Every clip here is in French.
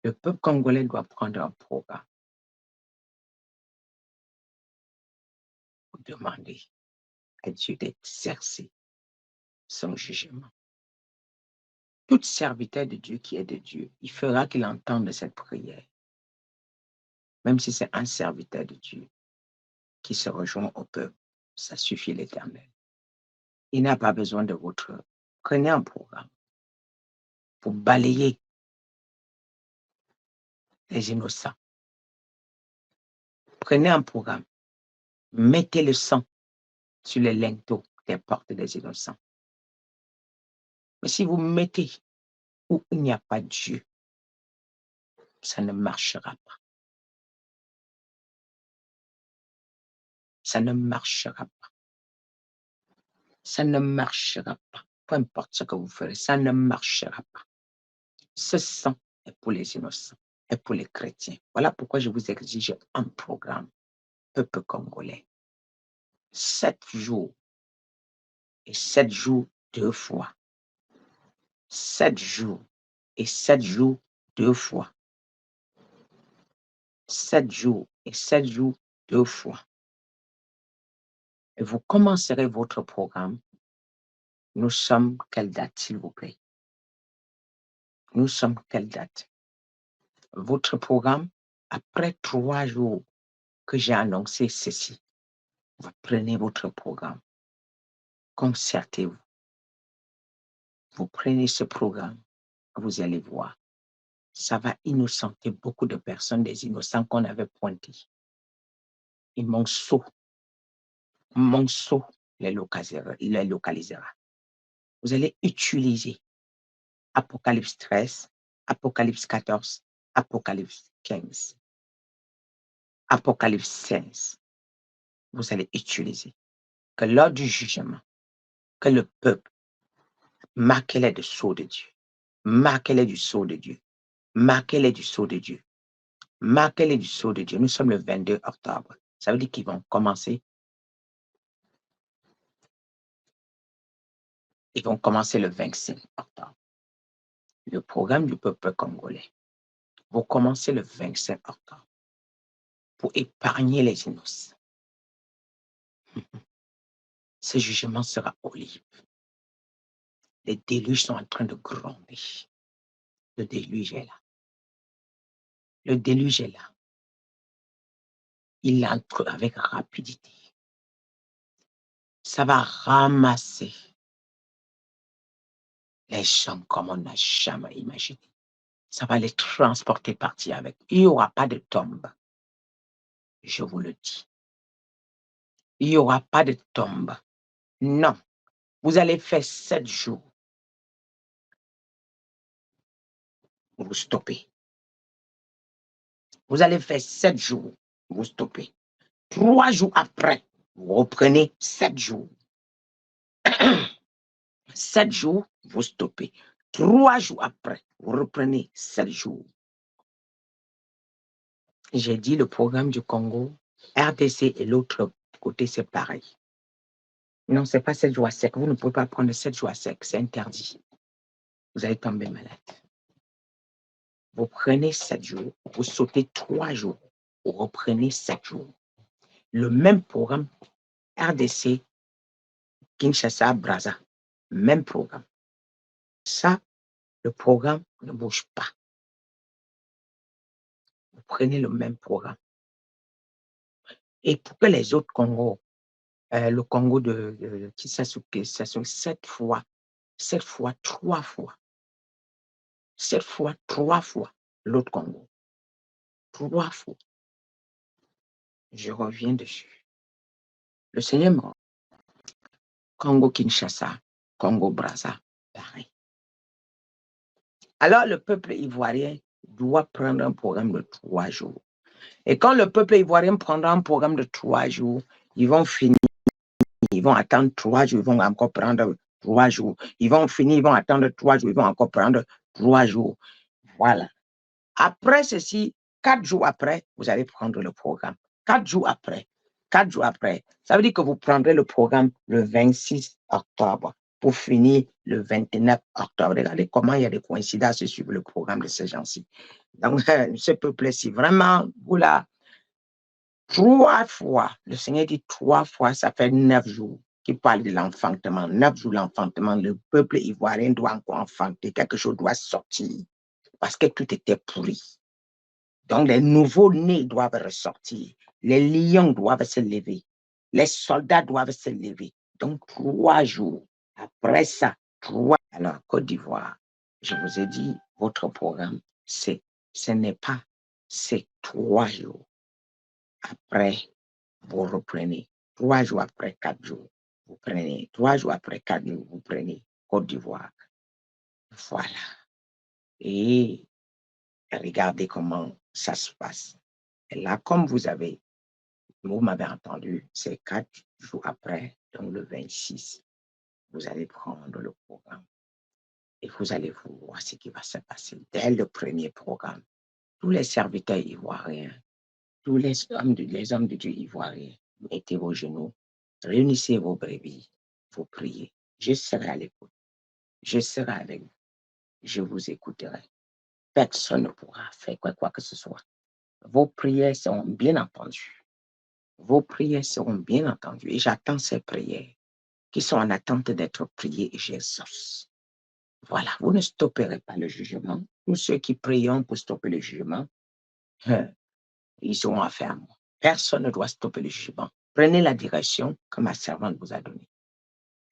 Le peuple congolais doit prendre un programme pour demander à Dieu d'exercer son jugement. Tout serviteur de Dieu qui est de Dieu, il fera qu'il entende cette prière. Même si c'est un serviteur de Dieu qui se rejoint au peuple, ça suffit l'Éternel. Il n'a pas besoin de votre... Prenez un programme pour balayer les innocents. Prenez un programme. Mettez le sang sur les linteaux des portes des innocents. Mais si vous mettez où il n'y a pas Dieu, ça ne marchera pas. Ça ne marchera pas. Ça ne marchera pas. Peu importe ce que vous ferez, ça ne marchera pas. Ce sang est pour les innocents et pour les chrétiens. Voilà pourquoi je vous exige un programme, peuple congolais. 7 jours et 7 jours 2 fois. 7 jours et 7 jours 2 fois. 7 jours et 7 jours 2 fois. Et vous commencerez votre programme. Nous sommes quelle date, s'il vous plaît? Nous sommes quelle date? Votre programme, après 3 jours que j'ai annoncé ceci, vous prenez votre programme. Concertez-vous. Vous prenez ce programme, vous allez voir. Ça va innocenter beaucoup de personnes, des innocents qu'on avait pointés. Et Monceau les localisera. Vous allez utiliser Apocalypse 13, Apocalypse 14, Apocalypse 15, Apocalypse 16. Vous allez utiliser que lors du jugement, que le peuple, marquez-les du sceau de Dieu. Marquez-les du sceau de Dieu. Marquez-les du sceau de Dieu. Marquez-les du sceau de Dieu. Nous sommes le 22 octobre. Ça veut dire qu'ils vont commencer. Ils vont commencer le 25 octobre. Le programme du peuple congolais. Vous commencez le 25 octobre pour épargner les innocents. Ce jugement sera horrible. Les déluges sont en train de gronder. Le déluge est là. Le déluge est là. Il entre avec rapidité. Ça va ramasser les gens comme on n'a jamais imaginé. Ça va les transporter partir avec. Il n'y aura pas de tombe. Je vous le dis. Il n'y aura pas de tombe. Non. Vous allez faire 7 jours. Vous stoppez. Vous allez faire 7 jours. Vous stoppez. 3 jours après, vous reprenez 7 jours. 7 jours, vous stoppez. 3 jours après, vous reprenez 7 jours. J'ai dit le programme du Congo, RDC et l'autre côté, c'est pareil. Non, ce n'est pas 7 jours à sec. Vous ne pouvez pas prendre 7 jours à sec. C'est interdit. Vous allez tomber malade. Vous prenez 7 jours, vous sautez 3 jours, vous reprenez 7 jours. Le même programme, RDC, Kinshasa, Brazza, même programme. Ça, le programme ne bouge pas. Vous prenez le même programme. Et pour que les autres Congos, le Congo de Kinshasa, 7 fois, 3 fois. 7 fois, 3 fois l'autre Congo. 3 fois. Je reviens dessus. Le Seigneur me Congo Kinshasa, Congo Brazza, pareil. Alors le peuple ivoirien doit prendre un programme de 3 jours. Et quand le peuple ivoirien prendra un programme de 3 jours, ils vont finir, ils vont attendre 3 jours, ils vont encore prendre 3 jours. Ils vont finir, ils vont attendre 3 jours, ils vont encore prendre 3 jours. Voilà. Après ceci, 4 jours après, vous allez prendre le programme. 4 jours après, ça veut dire que vous prendrez le programme le 26 octobre. pour finir le 29 octobre. Regardez comment il y a des coïncidences sur le programme de ces gens-ci. Donc, ce peuple-ci, vraiment, vous là, 3 fois, le Seigneur dit 3 fois, ça fait 9 jours qu'il parle de l'enfantement. 9 jours l'enfantement, le peuple ivoirien doit encore enfanter, quelque chose doit sortir, parce que tout était pourri. Donc, les nouveaux-nés doivent ressortir, les lions doivent se lever, les soldats doivent se lever. Donc, 3 jours. Après ça, 3. Alors, Côte d'Ivoire, je vous ai dit, votre programme, ce n'est pas, c'est 3 jours. Après, vous reprenez. 3 jours après 4 jours, vous prenez. 3 jours après 4 jours, vous prenez Côte d'Ivoire. Voilà. Et regardez comment ça se passe. Et là, comme vous m'avez entendu, c'est 4 jours après, donc le 26, vous allez prendre le programme. Et vous allez voir ce qui va se passer dès le premier programme. Tous les serviteurs ivoiriens, tous les hommes de Dieu ivoiriens, mettez vos genoux, réunissez vos brebis, vous priez. Je serai à l'écoute. Je serai avec vous. Je vous écouterai. Personne ne pourra faire quoi que ce soit. Vos prières seront bien entendues. Vos prières seront bien entendues. Et j'attends ces prières qui sont en attente d'être priées et j'exauce. Voilà, vous ne stopperez pas le jugement. Tous ceux qui prieront pour stopper le jugement, ils auront affaire à moi. Personne ne doit stopper le jugement. Prenez la direction que ma servante vous a donnée.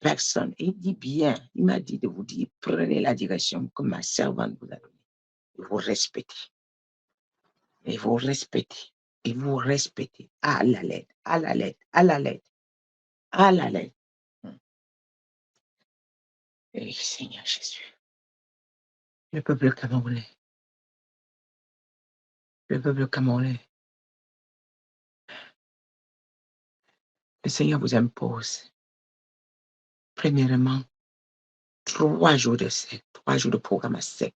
Personne. Il dit bien, il m'a dit de vous dire, prenez la direction que ma servante vous a donnée. Et vous respectez. Et vous respectez. Et vous respectez. À la lettre, à la lettre, à la lettre, à la lettre. Et Seigneur Jésus, le peuple camerounais, le peuple camerounais, le Seigneur vous impose, premièrement, 3 jours de sec, 3 jours de programme à sec,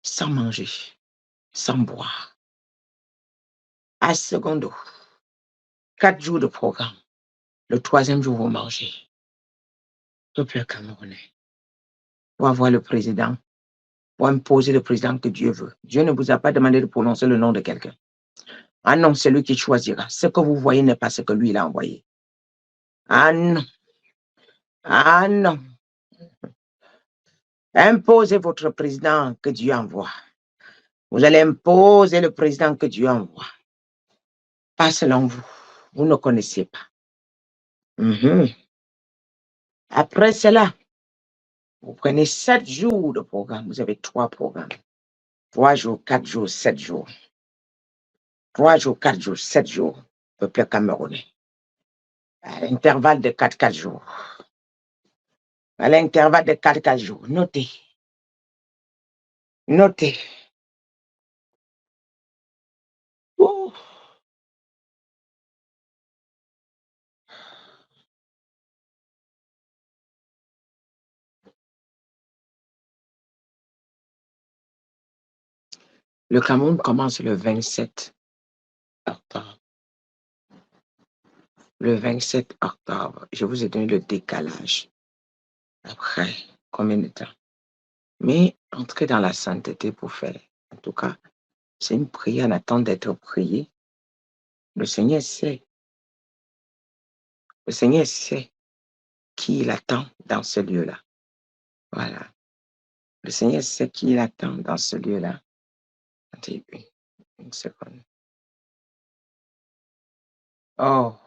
sans manger, sans boire. À secondo, 4 jours de programme. Le 3e jour, vous mangez. Peuple camerounais, pour avoir le président, pour imposer le président que Dieu veut. Dieu ne vous a pas demandé de prononcer le nom de quelqu'un. Ah non, c'est lui qui choisira. Ce que vous voyez n'est pas ce que lui, il a envoyé. Ah non. Ah non. Imposez votre président que Dieu envoie. Vous allez imposer le président que Dieu envoie. Pas selon vous. Vous ne connaissez pas. Après cela, vous prenez 7 jours de programme. Vous avez 3 programmes. 3 jours, 4 jours, 7 jours. 3 jours, 4 jours, 7 jours. Peuple camerounais. À l'intervalle de 4 jours. À l'intervalle de 4 jours. Notez. Notez. Ouh. Le Cameroun commence le 27 octobre. Le 27 octobre. Je vous ai donné le décalage. Après, combien de temps? Mais entrez dans la sainteté pour faire. En tout cas, c'est une prière en attente d'être priée. Le Seigneur sait. Le Seigneur sait qui il attend dans ce lieu-là. Voilà. Le Seigneur sait qui il attend dans ce lieu-là. Attendez une seconde. Oh,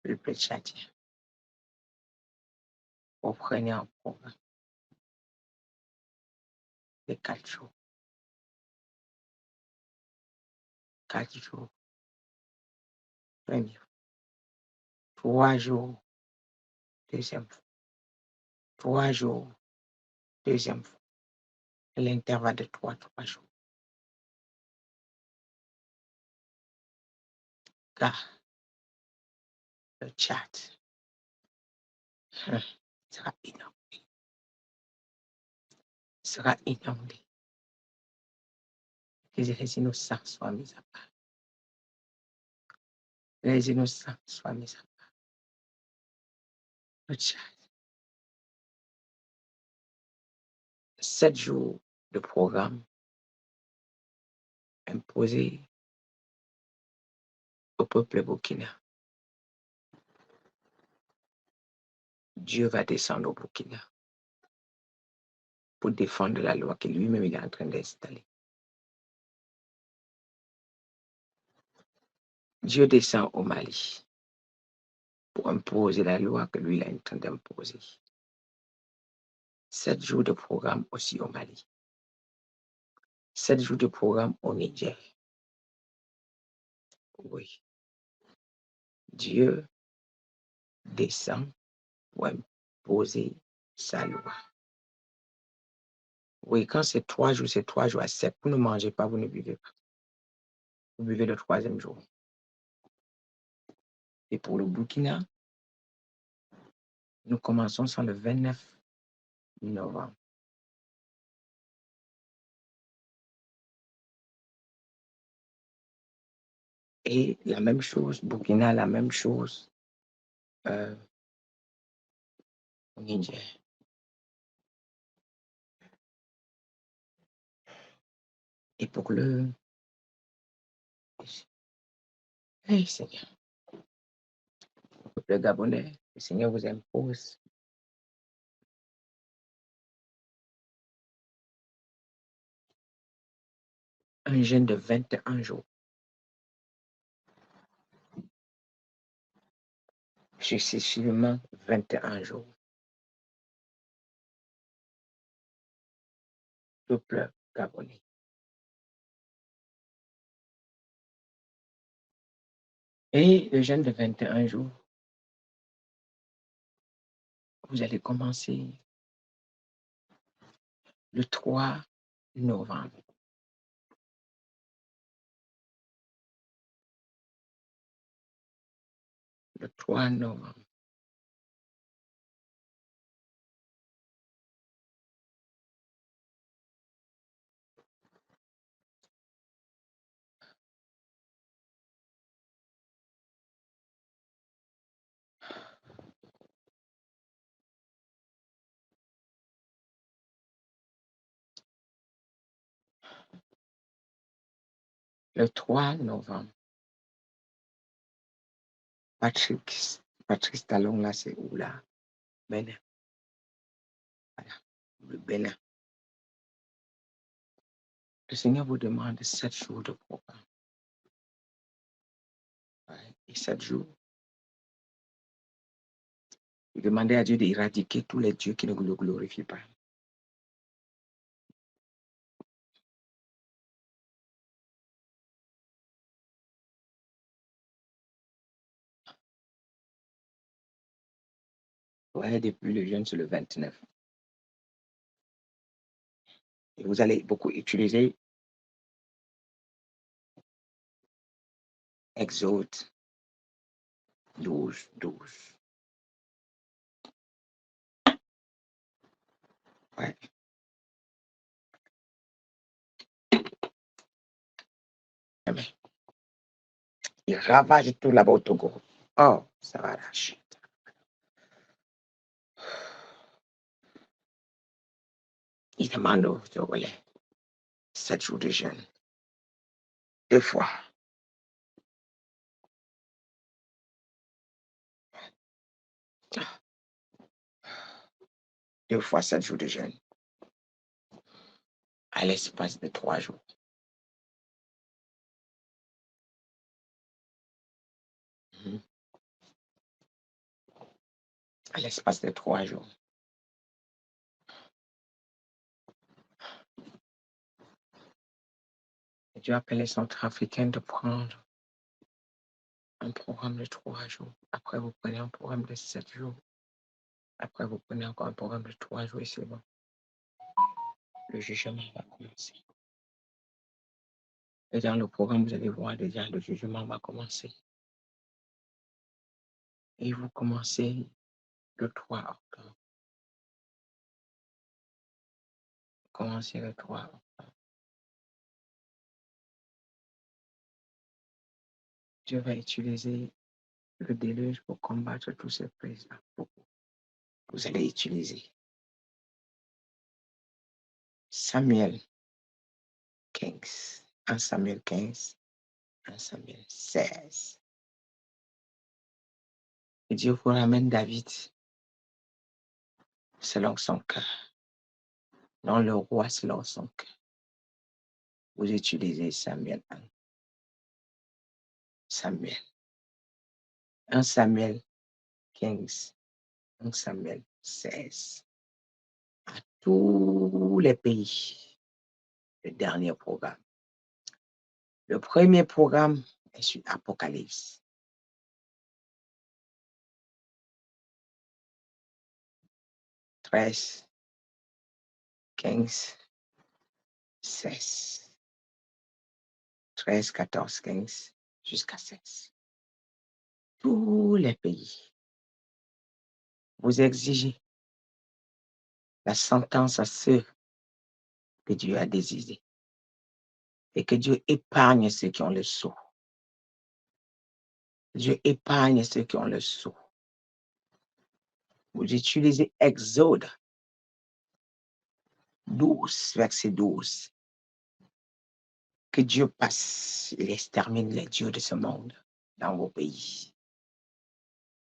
le péchatier. Vous prenez un programme de 4 jours. 4 jours. Premier. 3 jours. Deuxième fois. 3 jours. Deuxième fois. L'intervalle de 3 jours. Car le chat sera inondé. Sera inondé. Que les innocents soient mis à part. Les innocents soient mis à part. Le chat 7 jours de programme imposé au peuple burkina. Dieu va descendre au Burkina pour défendre la loi que lui-même il est en train d'installer. Dieu descend au Mali pour imposer la loi que lui il est en train d'imposer. 7 jours de programme aussi au Mali. 7 jours de programme au Niger. Oui. Dieu descend pour imposer sa loi. Oui, quand c'est 3 jours, c'est 3 jours à sec. Vous ne mangez pas, vous ne buvez pas. Vous buvez le 3e jour. Et pour le Burkina, nous commençons sur le 29 novembre. Et la même chose, Burkina, la même chose au Niger. Et pour le... Hey, Seigneur. Le Gabonais, le Seigneur vous impose un jeûne de 21 jours. Successivement 21 jours. Peuple gabonais. Et le jeûne de 21 jours, vous allez commencer le 3 novembre. Le 3 novembre. Le 3 novembre. Patrice Talon, là, c'est où là? Bénin. Voilà, le Bénin. Le Seigneur vous demande 7 jours de programme. Ouais. Et 7 jours, vous demandez à Dieu d'éradiquer tous les dieux qui ne le glorifient pas. Ouais, depuis le jeûne, c'est le 29. Et vous allez beaucoup utiliser Exode 12, 12. Ouais. Amen. Il ravage tout là-bas au Togo. Oh, ça va lâcher. Il demande aux Togolais 7 jours de jeûne. 2 fois. Deux fois 7 jours de jeûne. À l'espace de 3 jours. À l'espace de 3 jours. Et Dieu appelle les centrafricains de prendre un programme de 3 jours. Après, vous prenez un programme de 7 jours. Après, vous prenez encore un programme de 3 jours et c'est bon. Le jugement va commencer. Et dans le programme, vous allez voir déjà le jugement va commencer. Et vous commencez le 3 octobre. Commencez le 3 octobre. Dieu va utiliser le déluge pour combattre tous ces présidents. Vous allez utiliser. Samuel 15. 1 Samuel 15, 1 Samuel 16. Et Dieu vous ramène David selon son cœur. Non, le roi selon son cœur. Vous utilisez Samuel 1. Samuel. 1 Samuel 15. 1 Samuel 16. À tous les pays. Le dernier programme. Le premier programme est sur Apocalypse. « 13, 15, 16. 13, 14, 15 jusqu'à 16. Tous les pays. Vous exigez la sentence à ceux que Dieu a désirés. Et que Dieu épargne ceux qui ont le sceau. Dieu épargne ceux qui ont le sceau. Vous utilisez Exode 12, verset 12. Que Dieu passe, il extermine les dieux de ce monde dans vos pays.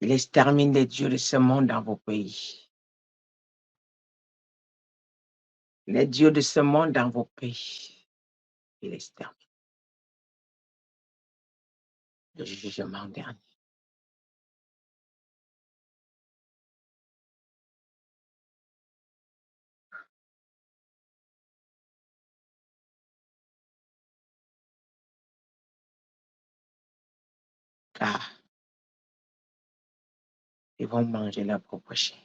Il extermine les dieux de ce monde dans vos pays. Les dieux de ce monde dans vos pays. Il extermine. Le jugement dernier. Car ils vont manger leur propre chair.